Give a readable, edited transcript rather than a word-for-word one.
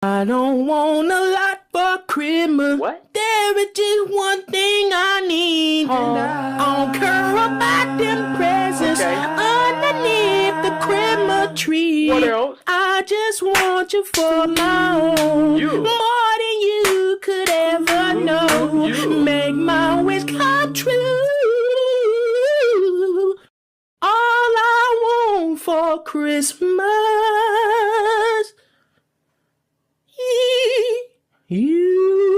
I don't want a lot for Christmas. What? There is just one thing I need. I don't care about them presents underneath the Christmas tree. What else? I just want you for my own. You. More than you could ever know. You. Make my wish come true. All I want for Christmas. You.